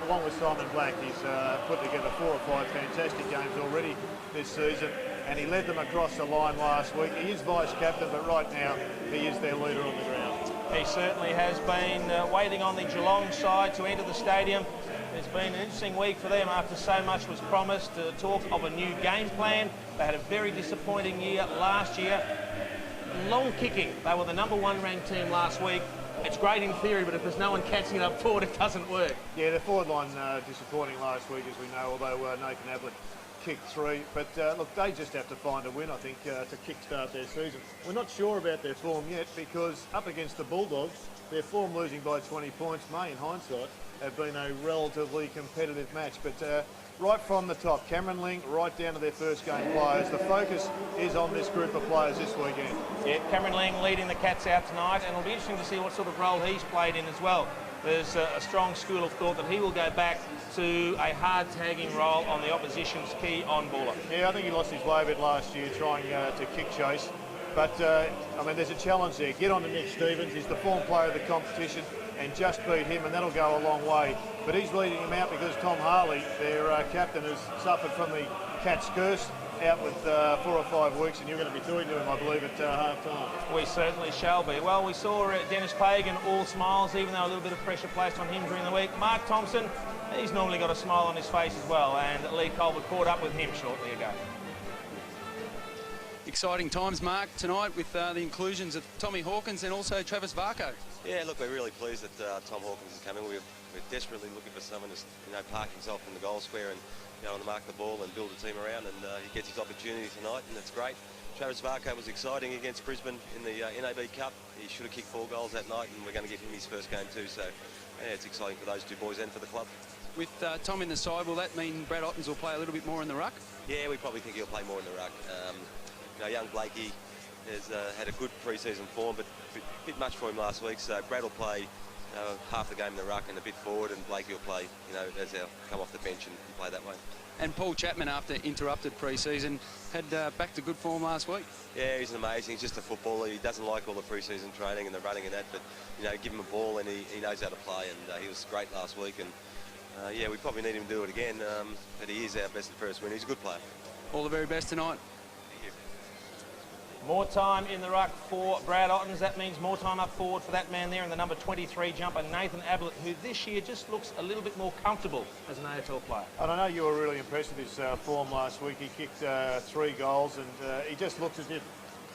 Along with Simon Black, he's put together 4 or 5 fantastic games already this season, and he led them across the line last week. He is vice-captain, but right now he is their leader on the ground. He certainly has been waiting on the Geelong side to enter the stadium. It's been an interesting week for them after so much was promised. Talk of a new game plan. They had a very disappointing year last year. Long kicking. They were the #1 ranked team last week. It's great in theory, but if there's no one catching it up forward, it doesn't work. Yeah, the forward line disappointing last week, as we know, although Nathan Ablett kicked 3. But look, they just have to find a win, I think, to kickstart their season. We're not sure about their form yet, because up against the Bulldogs, their form losing by 20 points may, in hindsight, have been a relatively competitive match. But right from the top, Cameron Ling, right down to their first game players, the focus is on this group of players this weekend. Yeah, Cameron Ling leading the Cats out tonight, and it'll be interesting to see what sort of role he's played in as well. There's a strong school of thought that he will go back to a hard tagging role on the opposition's key on-baller. Yeah, I think he lost his way a bit last year trying to kick chase. But, I mean, there's a challenge there. Get on to Nick Stevens. He's the form player of the competition, and just beat him, and that'll go a long way. But he's leading him out because Tom Harley, their captain, has suffered from the Cats curse, out with 4 or 5 weeks, and you're going to be doing to him, I believe, at half-time. We certainly shall be. Well, we saw Dennis Pagan all smiles, even though a little bit of pressure placed on him during the week. Mark Thompson, he's normally got a smile on his face as well, and Leigh Colbert caught up with him shortly ago. Exciting times, Mark, tonight with the inclusions of Tommy Hawkins and also Travis Varco. Yeah, look, we're really pleased that Tom Hawkins is coming. We're desperately looking for someone to, park himself in the goal square and, to mark the ball and build a team around, and he gets his opportunity tonight, and that's great. Travis Varco was exciting against Brisbane in the NAB Cup. He should have kicked 4 goals that night, and we're going to give him his first game too, so yeah, it's exciting for those 2 boys and for the club. With Tom in the side, will that mean Brad Ottens will play a little bit more in the ruck? Yeah, we probably think he'll play more in the ruck. Young Blakey has had a good pre-season form, but a bit much for him last week, so Brad will play half the game in the ruck and a bit forward, and Blakey will play, as they'll come off the bench and play that way. And Paul Chapman, after interrupted pre-season, had back to good form last week. Yeah, he's amazing. He's just a footballer. He doesn't like all the pre-season training and the running and that, but, give him a ball and he knows how to play, and he was great last week, and yeah, we probably need him to do it again, but he is our best and fairest winner. He's a good player. All the very best tonight. More time in the ruck for Brad Ottens. That means more time up forward for that man there in the number 23 jumper, Nathan Ablett, who this year just looks a little bit more comfortable as an AFL player. And I know you were really impressed with his form last week. He kicked 3 goals, and he just looks as if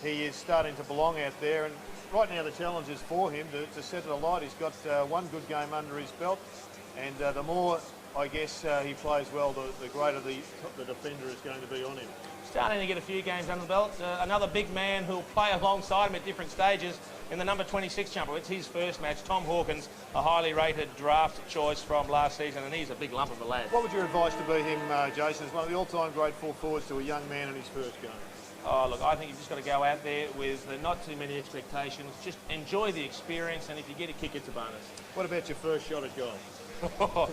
he is starting to belong out there. And right now the challenge is for him to set it alight. He's got 1 good game under his belt, and the more, I guess, he plays well, the greater the defender is going to be on him. Starting to get a few games under the belt. Another big man who'll play alongside him at different stages in the number 26 jumper. It's his first match. Tom Hawkins, a highly rated draft choice from last season, and he's a big lump of a lad. What would your advice to be him, Jason, as one of the all-time great full forwards to a young man in his first game? Oh, look, I think you've just got to go out there with not too many expectations. Just enjoy the experience, and if you get a kick, it's a bonus. What about your first shot at goal?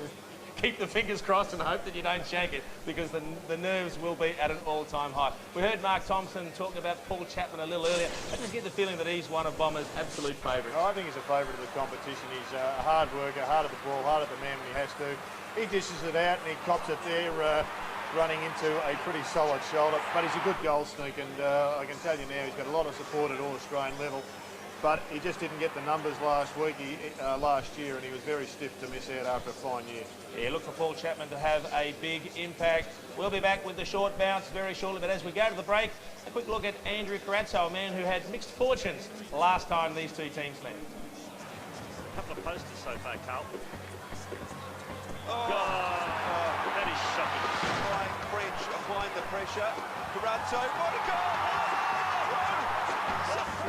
Keep the fingers crossed and hope that you don't shank it, because the nerves will be at an all-time high. We heard Mark Thompson talking about Paul Chapman a little earlier. I just get the feeling that he's one of Bomber's absolute favourites. I think he's a favourite of the competition. He's a hard worker, hard at the ball, hard at the man when he has to. He dishes it out and he cops it there, running into a pretty solid shoulder. But he's a good goal sneak, and I can tell you now he's got a lot of support at All-Australian level. But he just didn't get the numbers last year, and he was very stiff to miss out after a fine year. Yeah, look for Paul Chapman to have a big impact. We'll be back with the short bounce very shortly, but as we go to the break, a quick look at Andrew Carazzo, a man who had mixed fortunes last time these 2 teams met. A couple of posters so far, Carlton. That is shocking. Applying the pressure. Carazzo, what a goal!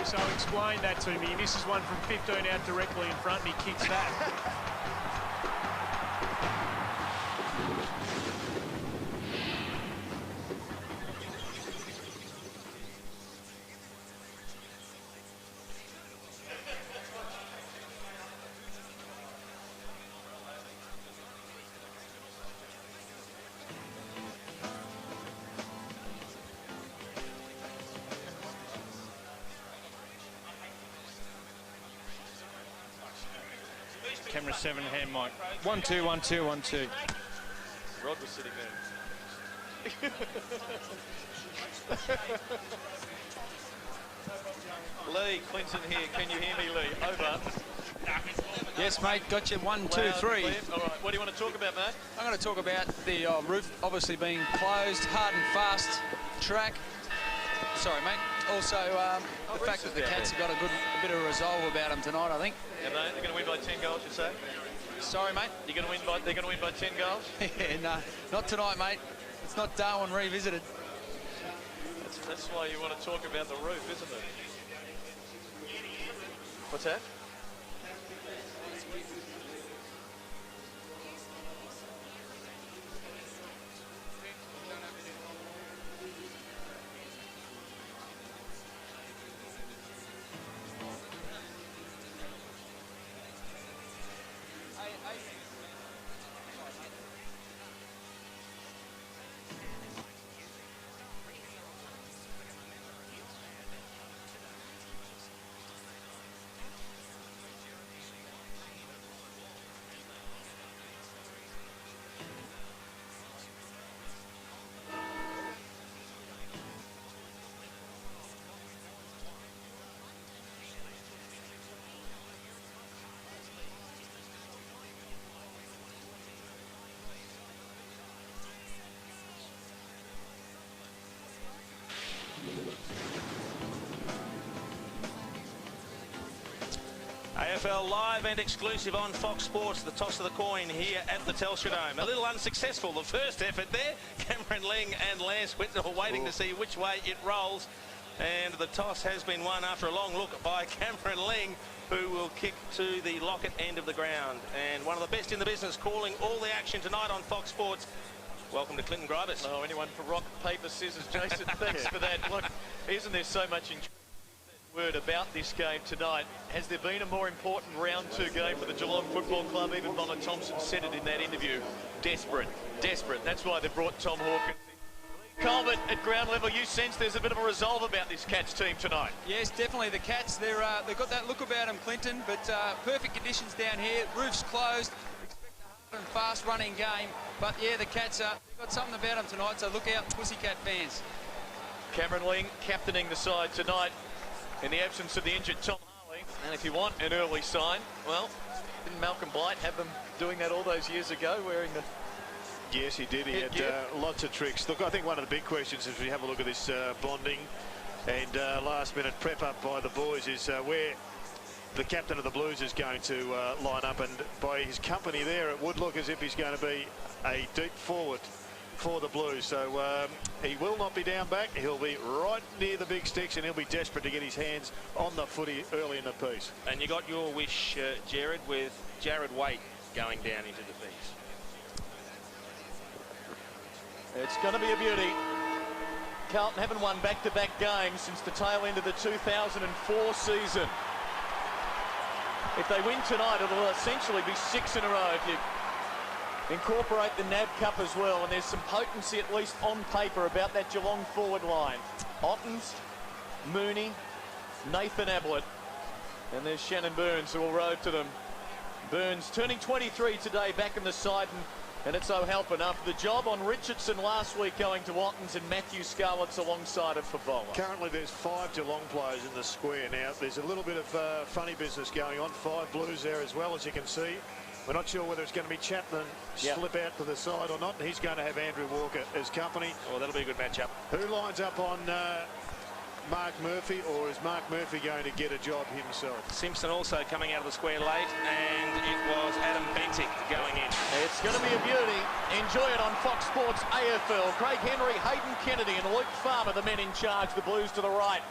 So explain that to me. He misses one from 15 out directly in front, and he kicks that. camera 7 hand mic. 1 2 1 2 1 2. Rod was sitting there. Leigh, Clinton here. Can you hear me, Leigh? Over. Yes, mate, got you. 1 2 Loud, 3. clear. All right, what do you want to talk about, mate? I'm going to talk about the roof obviously being closed, hard and fast track. Sorry, mate. Also, the fact that the Cats have got a bit of resolve about them tonight, I think. Yeah, mate, they're going to win by 10 goals, you say? Sorry, mate. They're going to win by 10 goals? Yeah, no, not tonight, mate. It's not Darwin revisited. That's why you want to talk about the roof, isn't it? What's that? AFL live and exclusive on Fox Sports. The toss of the coin here at the Telstra Dome. A little unsuccessful, the first effort there. Cameron Ling and Lance Whitnell waiting to see which way it rolls. And the toss has been won after a long look by Cameron Ling, who will kick to the Lockett end of the ground. And one of the best in the business calling all the action tonight on Fox Sports. Welcome to Clinton Gribus. Oh, anyone for rock, paper, scissors? Jason, thanks for that. Look, isn't there so much word about this game tonight? Has there been a more important round 2 game for the Geelong Football Club? Even Bomber Thompson said it in that interview. Desperate, desperate. That's why they brought Tom Hawkins. Colbert, at ground level, you sense there's a bit of a resolve about this Cats team tonight. Yes, definitely the Cats. They've got that look about them, Clinton, but perfect conditions down here. Roof's closed. Expect a hard and fast running game. But yeah, the Cats, they've got something about them tonight, so look out, Pussycat fans. Cameron Ling captaining the side tonight in the absence of the injured Tom Harley. And if you want an early sign, well, didn't Malcolm Blight have them doing that all those years ago, wearing the... Yes, he did. He had lots of tricks. Look, I think one of the big questions as we have a look at this bonding and last-minute prep up by the boys is where the captain of the Blues is going to line up. And by his company there, it would look as if he's going to be a deep forward for the Blues. So he will not be down back. He'll be right near the big sticks, and he'll be desperate to get his hands on the footy early in the piece. And you got your wish, Jared, with Jared Waite going down into defence. It's going to be a beauty. Carlton haven't won back-to-back games since the tail end of the 2004 season. If they win tonight, it'll essentially be 6 in a row if you incorporate the NAB Cup as well. And there's some potency, at least on paper, about that Geelong forward line. Ottens, Mooney, Nathan Ablett, and there's Shannon Burns who will ride to them. Burns turning 23 today, back in the side, and it's O'Halpin after the job on Richardson last week, going to Ottens, and Matthew Scarlett's alongside of Favola. Currently there's 5 Geelong players in the square now. There's a little bit of funny business going on. 5 Blues there as well, as you can see. We're not sure whether it's going to be Chapman slip out to the side or not. He's going to have Andrew Walker as company. Oh, that'll be a good matchup. Who lines up on Mark Murphy, or is Mark Murphy going to get a job himself? Simpson also coming out of the square late, and it was Adam Bentic going in. It's going to be a beauty. Enjoy it on Fox Sports AFL. Craig Henry, Hayden Kennedy and Luke Farmer, the men in charge. The Blues to the right.